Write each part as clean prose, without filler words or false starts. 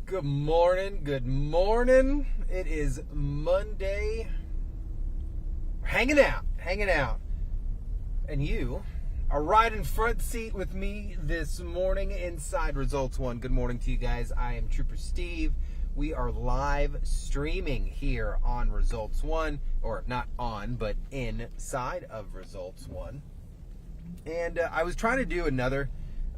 Good morning. Good morning. It is Monday. We're hanging out. And you are riding front seat with me this morning inside Results One. Good morning to you guys. I am Trooper Steve. We are live streaming here on Results One, or not on, but inside of Results One. And I was trying to do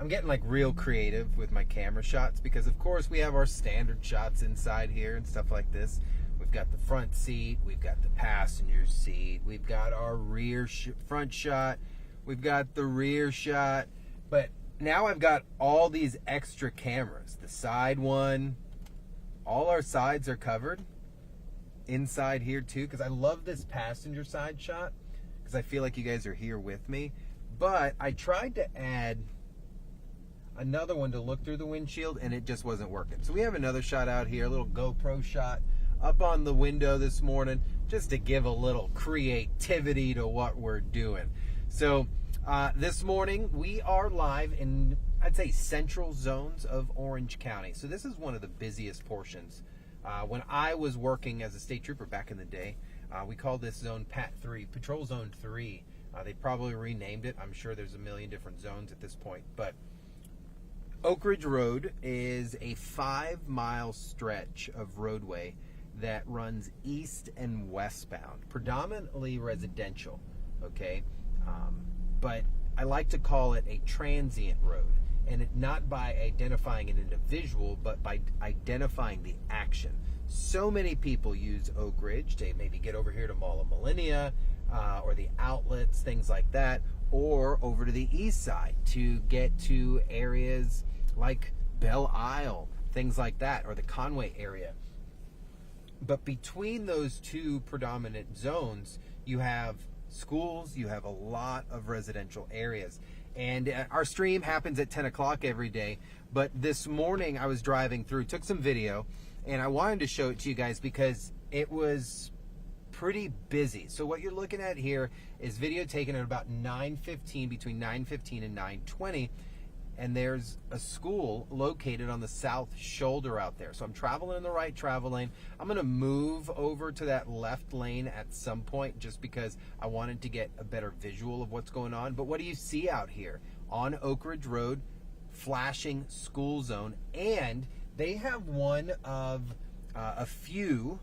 I'm getting like real creative with my camera shots because of course we have our standard shots inside here and stuff like this. We've got the front seat, we've got the passenger seat, we've got our front shot, we've got the rear shot, but now I've got all these extra cameras. The side one, all our sides are covered inside here too, because I love this passenger side shot because I feel like you guys are here with me. But I tried to add another one to look through the windshield and it just wasn't working. So we have another shot out here, a little GoPro shot up on the window this morning, just to give a little creativity to what we're doing. So this morning we are live in, I'd say, central zones of Orange County. So this is one of the busiest portions. When I was working as a state trooper back in the day, we called this zone PAT 3, Patrol Zone 3. They probably renamed it. I'm sure there's a million different zones at this point, but Oak Ridge Road is a 5-mile stretch of roadway that runs east and westbound, predominantly residential, okay? But I like to call it a transient road, and not by identifying an individual, but by identifying the action. So many people use Oak Ridge to maybe get over here to Mall of Millennia, or the outlets, things like that, or over to the east side to get to areas like Belle Isle, things like that, or the Conway area. But between those two predominant zones, you have schools, you have a lot of residential areas. And our stream happens at 10 o'clock every day. But this morning I was driving through, took some video, and I wanted to show it to you guys because it was pretty busy. So what you're looking at here is video taken at about 9:15, between 9:15 and 9:20. And there's a school located on the south shoulder out there. So I'm traveling in the right travel lane. I'm going to move over to that left lane at some point just because I wanted to get a better visual of what's going on. But what do you see out here? On Oak Ridge Road, flashing school zone. And they have one of a few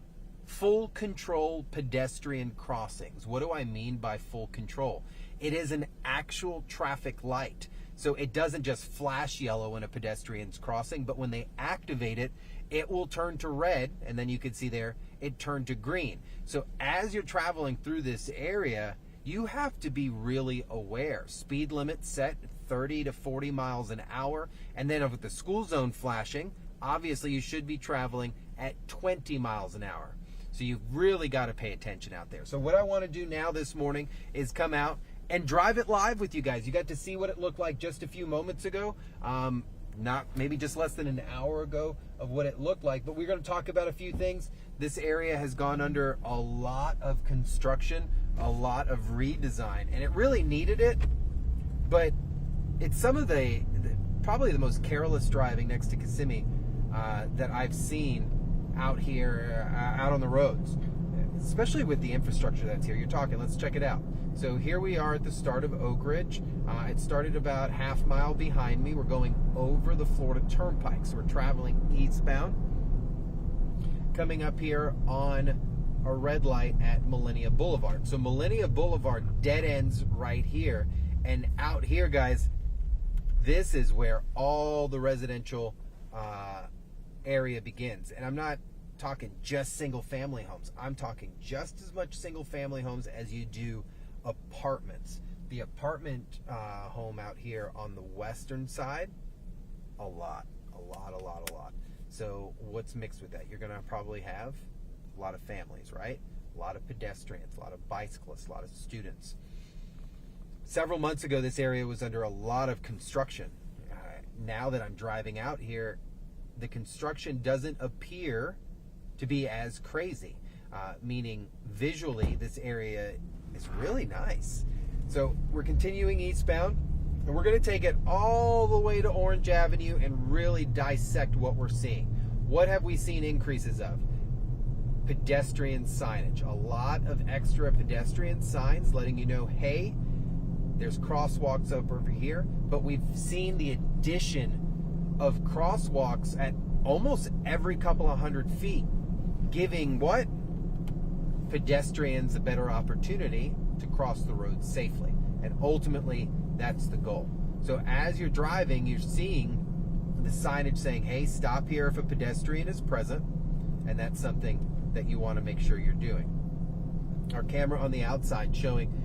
full control pedestrian crossings. What do I mean by full control? It is an actual traffic light. So it doesn't just flash yellow when a pedestrian's crossing, but when they activate it, it will turn to red, and then you can see there, it turned to green. So as you're traveling through this area, you have to be really aware. Speed limit set 30 to 40 miles an hour, and then with the school zone flashing, obviously you should be traveling at 20 miles an hour. So you've really got to pay attention out there. So what I want to do now this morning is come out and drive it live with you guys. You got to see what it looked like just a few moments ago, not maybe just less than an hour ago of what it looked like, but we're going to talk about a few things. This area has gone under a lot of construction, a lot of redesign, and it really needed it, but it's some of probably the most careless driving next to Kissimmee that I've seen out here, out on the roads, especially with the infrastructure that's here. You're talking, let's check it out. So here we are at the start of Oak Ridge. It started about half mile behind me. We're going over the Florida Turnpike. So we're traveling eastbound, coming up here on a red light at Millennia Boulevard. So Millennia Boulevard dead ends right here. And out here, guys, this is where all the residential area begins. And I'm not talking just single family homes. I'm talking just as much single family homes as you do apartments. The apartment home out here on the western side, a lot. So what's mixed with that? You're gonna probably have a lot of families, right? A lot of pedestrians, a lot of bicyclists, a lot of students. Several months ago, this area was under a lot of construction. Now that I'm driving out here, the construction doesn't appear to be as crazy, meaning visually this area is really nice. So we're continuing eastbound, and we're going to take it all the way to Orange Avenue and really dissect what we're seeing. What have we seen increases of? Pedestrian signage. A lot of extra pedestrian signs letting you know, hey, there's crosswalks over here. But we've seen the addition of crosswalks at almost every couple of 100 feet, giving what? Pedestrians a better opportunity to cross the road safely. And ultimately, that's the goal. So as you're driving, you're seeing the signage saying, hey, stop here if a pedestrian is present. And that's something that you want to make sure you're doing. Our camera on the outside showing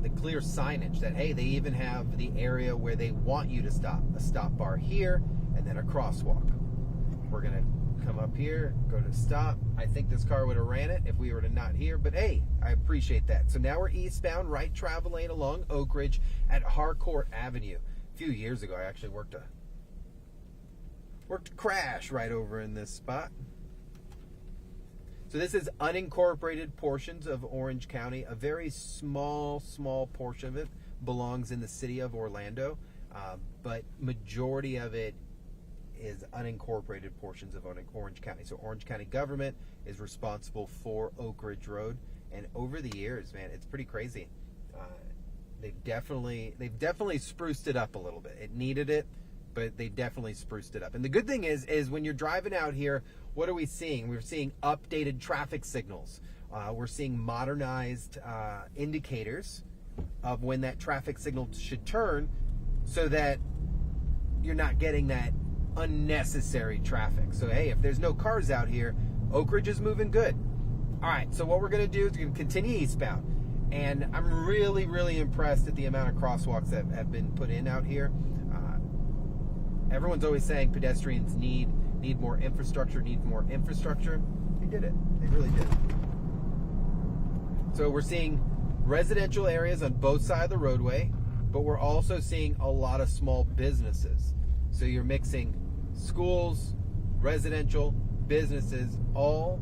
the clear signage that, hey, they even have the area where they want you to stop. A stop bar here, and then a crosswalk. We're going to come up here, go to stop. I think this car would have ran it if we were to not here, but hey, I appreciate that. So now we're eastbound, right travel lane along Oak Ridge at Harcourt Avenue. A few years ago, I actually worked a crash right over in this spot. So this is unincorporated portions of Orange County. A very small portion of it belongs in the city of Orlando, but majority of it is unincorporated portions of Orange County. So Orange County government is responsible for Oak Ridge Road, and over the years, man, it's pretty crazy. They've definitely spruced it up a little bit. It needed it, but they definitely spruced it up. And the good thing is when you're driving out here, what are we seeing? We're seeing updated traffic signals. We're seeing modernized indicators of when that traffic signal should turn, so that you're not getting that unnecessary traffic. So hey, if there's no cars out here, Oak Ridge is moving good. All right, so what we're going to do is we're going to continue eastbound. And I'm really impressed at the amount of crosswalks that have been put in out here. Everyone's always saying pedestrians need more infrastructure, They did it. They really did. So we're seeing residential areas on both sides of the roadway, but we're also seeing a lot of small businesses. So you're mixing schools, residential, businesses, all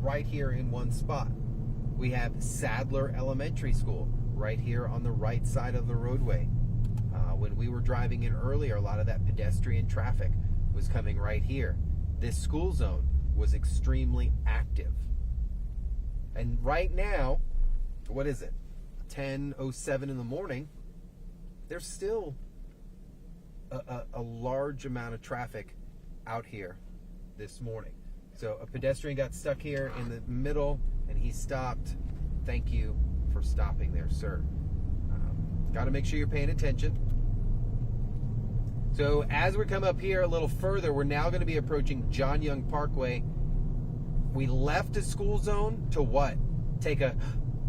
right here in one spot. We have Sadler Elementary School right here on the right side of the roadway. When we were driving in earlier, a lot of that pedestrian traffic was coming right here. This school zone was extremely active. And right now, what is it? 10:07 in the morning. There's still a large amount of traffic out here this morning. So a pedestrian got stuck here in the middle and he stopped. Thank you for stopping there, sir. Got to make sure you're paying attention. So as we come up here a little further, we're now going to be approaching John Young Parkway. We left the school zone to what? Take a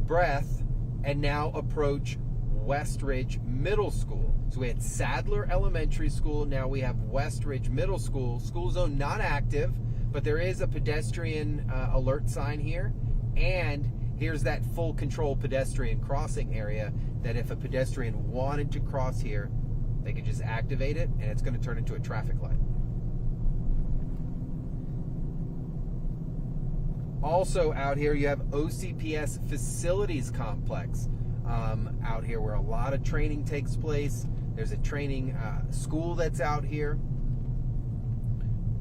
breath and now approach Westridge Middle School. So we had Sadler Elementary School. Now we have Westridge Middle School. School zone not active, but there is a pedestrian alert sign here. And here's that full control pedestrian crossing area that if a pedestrian wanted to cross here, they could just activate it and it's going to turn into a traffic light. Also out here, you have OCPS Facilities Complex out here where a lot of training takes place. There's a training school that's out here.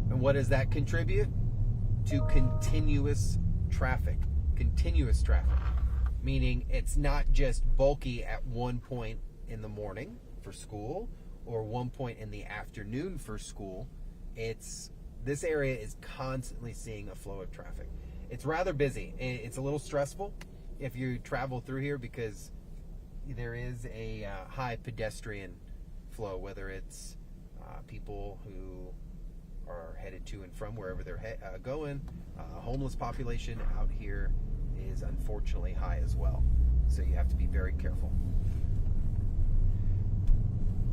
And what does that contribute? To continuous traffic. Continuous traffic. Meaning it's not just bulky at one point in the morning for school or one point in the afternoon for school. This area is constantly seeing a flow of traffic. It's rather busy. It's a little stressful if you travel through here because there is a high pedestrian flow, whether it's people who are headed to and from wherever they're going. Homeless population out here is unfortunately high as well. So you have to be very careful.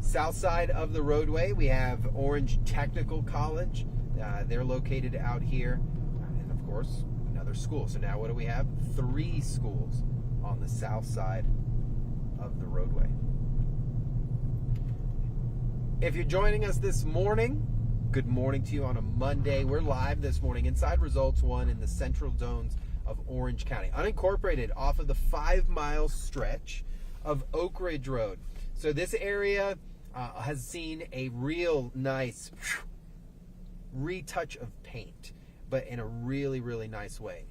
South side of the roadway, we have Orange Technical College. They're located out here. And of course, another school. So now what do we have? 3 schools on the south side of the roadway. If you're joining us this morning, good morning to you on a Monday. We're live this morning inside Results 1 in the central zones of Orange County. Unincorporated off of the 5-mile stretch of Oak Ridge Road. So this area has seen a real nice retouch of paint, but in a really, really nice way.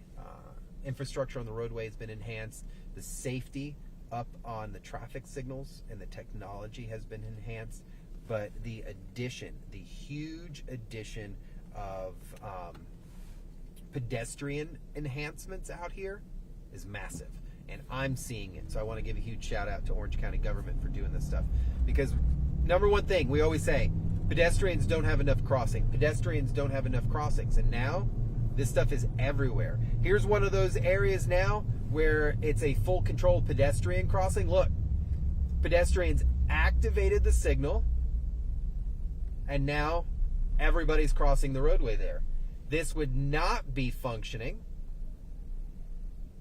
Infrastructure on the roadway has been enhanced. The safety up on the traffic signals and the technology has been enhanced. But the huge addition of pedestrian enhancements out here is massive. And I'm seeing it. So I want to give a huge shout out to Orange County government for doing this stuff. Because number one thing, we always say, pedestrians don't have enough crossing. Pedestrians don't have enough crossings. And now, this stuff is everywhere. Here's one of those areas now where it's a full control pedestrian crossing. Look, pedestrians activated the signal, and now everybody's crossing the roadway there. This would not be functioning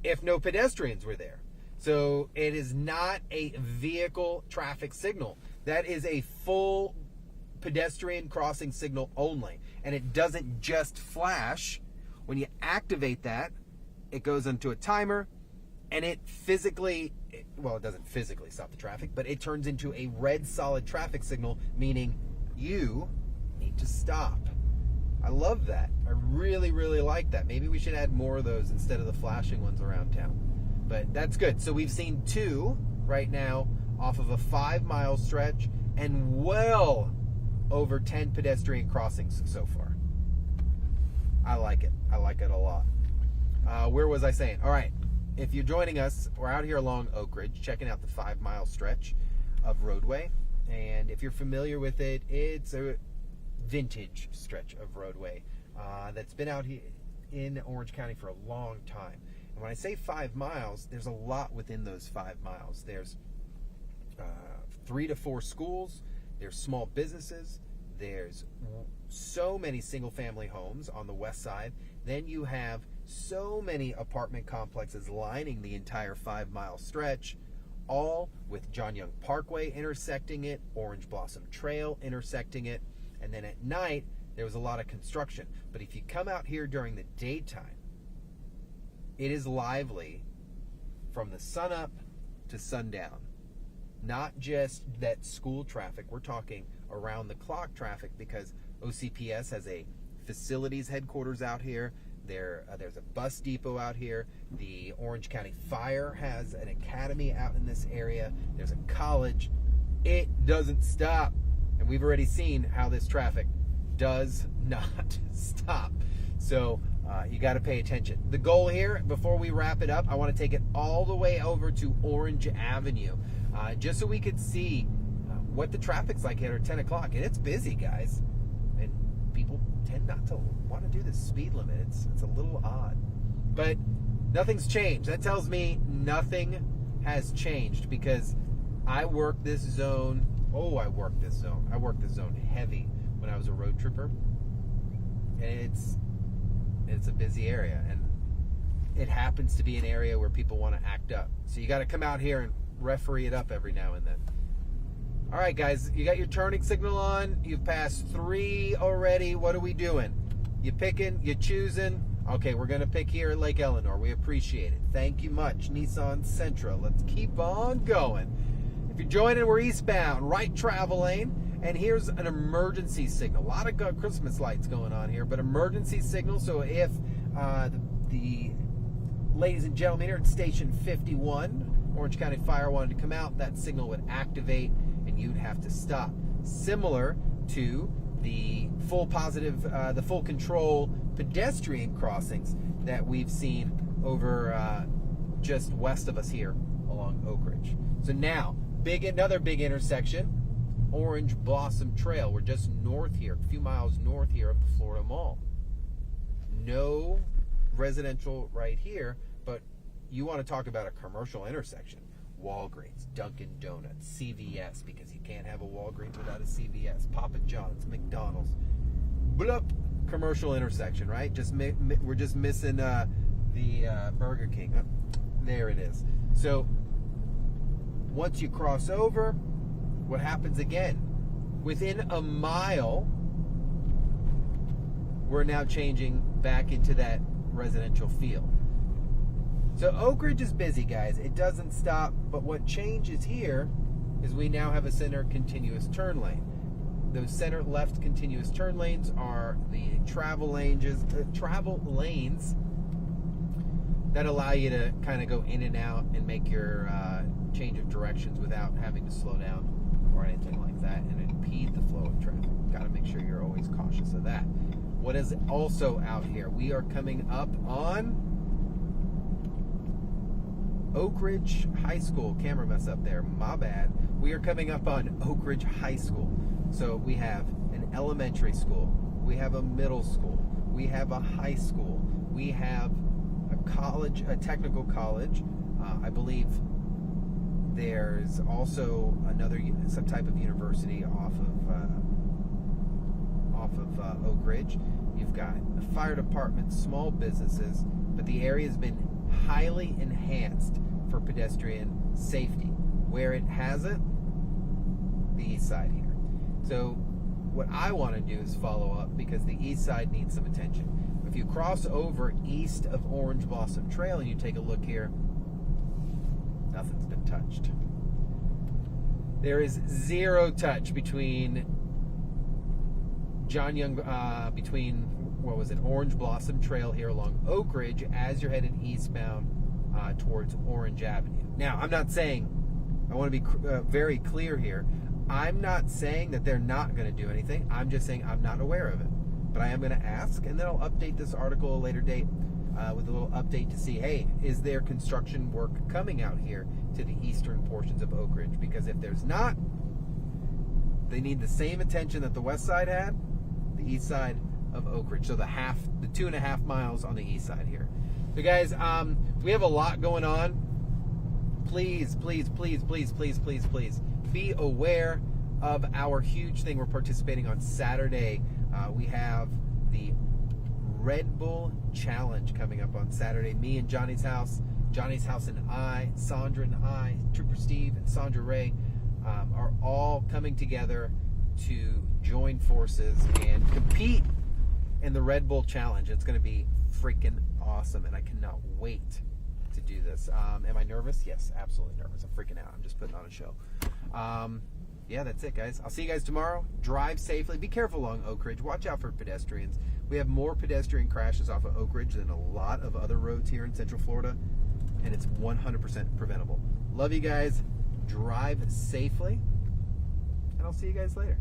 if no pedestrians were there. So it is not a vehicle traffic signal. That is a full pedestrian crossing signal only. And it doesn't just flash. When you activate that, it goes into a timer, and it doesn't physically stop the traffic, but it turns into a red solid traffic signal, meaning you need to stop. I love that. I really, really like that. Maybe we should add more of those instead of the flashing ones around town. But that's good. So we've seen 2 right now off of a 5-mile stretch and well over 10 pedestrian crossings so far. I like it. I like it a lot. Where was I saying? All right. If you're joining us, we're out here along Oak Ridge, checking out the 5-mile stretch of roadway. And if you're familiar with it, it's a vintage stretch of roadway that's been out here in Orange County for a long time. And when I say 5 miles, there's a lot within those 5 miles. There's 3 to 4 schools. There's small businesses. There's so many single-family homes on the west side. Then you have so many apartment complexes lining the entire 5-mile stretch, all with John Young Parkway intersecting it, Orange Blossom Trail intersecting it, and then at night, there was a lot of construction. But if you come out here during the daytime, it is lively from the sun up to sundown. Not just that school traffic, we're talking around the clock traffic, because OCPS has a facilities headquarters out here. There's a bus depot out here. The Orange County Fire has an academy out in this area. There's a college. It doesn't stop. And we've already seen how this traffic does not stop. So you got to pay attention. The goal here, before we wrap it up, I want to take it all the way over to Orange Avenue, just so we could see what the traffic's like here at 10 o'clock. And it's busy, guys. And people tend not to want to do the speed limit. It's a little odd. But nothing's changed. That tells me nothing has changed, because I work this zone. I work this zone heavy when I was a road tripper. And it's a busy area, and it happens to be an area where people want to act up. So you got to come out here and referee it up every now and then. All right, guys, you got your turning signal on. You've passed 3 already. What are we doing? You picking? You choosing? Okay, we're going to pick here at Lake Eleanor. We appreciate it. Thank you much, Nissan Sentra. Let's keep on going. If you're joining, we're eastbound, right travel lane. And here's an emergency signal. A lot of Christmas lights going on here, but emergency signal. So if the ladies and gentlemen here at Station 51, Orange County Fire wanted to come out, that signal would activate and you'd have to stop. Similar to the full control pedestrian crossings that we've seen over just west of us here along Oak Ridge. So now, another big intersection, Orange Blossom Trail. We're just north here, a few miles north here of the Florida Mall. No residential right here, but you want to talk about a commercial intersection. Walgreens, Dunkin' Donuts, CVS, because you can't have a Walgreens without a CVS, Papa John's, McDonald's. Blup, commercial intersection, right? We're just missing the Burger King. There it is. So once you cross over, what happens again? Within a mile, we're now changing back into that residential field. So Oak Ridge is busy, guys. It doesn't stop, but what changes here is we now have a center continuous turn lane. those center left continuous turn lanes are the travel lanes that allow you to kind of go in and out and make your change of directions without having to slow down or anything like that and impede the flow of traffic. Got to make sure you're always cautious of that. What is also out here? We are coming up on Oak Ridge High School. Camera mess up there, my bad. We are coming up on Oak Ridge High School. So we have an elementary school, we have a middle school, we have a high school, we have a college, a technical college. I believe there's also some type of university off of Oak Ridge. You've got the fire department, small businesses, but the area has been highly enhanced for pedestrian safety. Where it hasn't, the east side here. So what I want to do is follow up because the east side needs some attention. If you cross over east of Orange Blossom Trail and you take a look here, nothing's been touched. There is zero touch between Orange Blossom Trail here along Oak Ridge as you're headed eastbound towards Orange Avenue. Now, I'm not saying, I want to be very clear here, I'm not saying that they're not going to do anything. I'm just saying I'm not aware of it. But I am going to ask, and then I'll update this article at a later date with a little update to see, hey, is there construction work coming out here to the eastern portions of Oak Ridge? Because if there's not, they need the same attention that the west side had, the east side of Oak Ridge. So the 2.5 miles on the east side here. So guys, we have a lot going on. Please, please, please, please, please, please, please be aware of our huge thing we're participating on Saturday. We have the Red Bull Challenge coming up on Saturday. Me and Johnny's House and I, Sandra and I, Trooper Steve and Sandra Ray are all coming together to join forces and compete in the Red Bull Challenge. It's going to be freaking awesome, and I cannot wait to do this. Am I nervous? Yes, absolutely nervous. I'm freaking out. I'm just putting on a show. Yeah, that's it, guys. I'll see you guys tomorrow. Drive safely. Be careful along Oak Ridge. Watch out for pedestrians. We have more pedestrian crashes off of Oak Ridge than a lot of other roads here in Central Florida, and it's 100% preventable. Love you guys. Drive safely, and I'll see you guys later.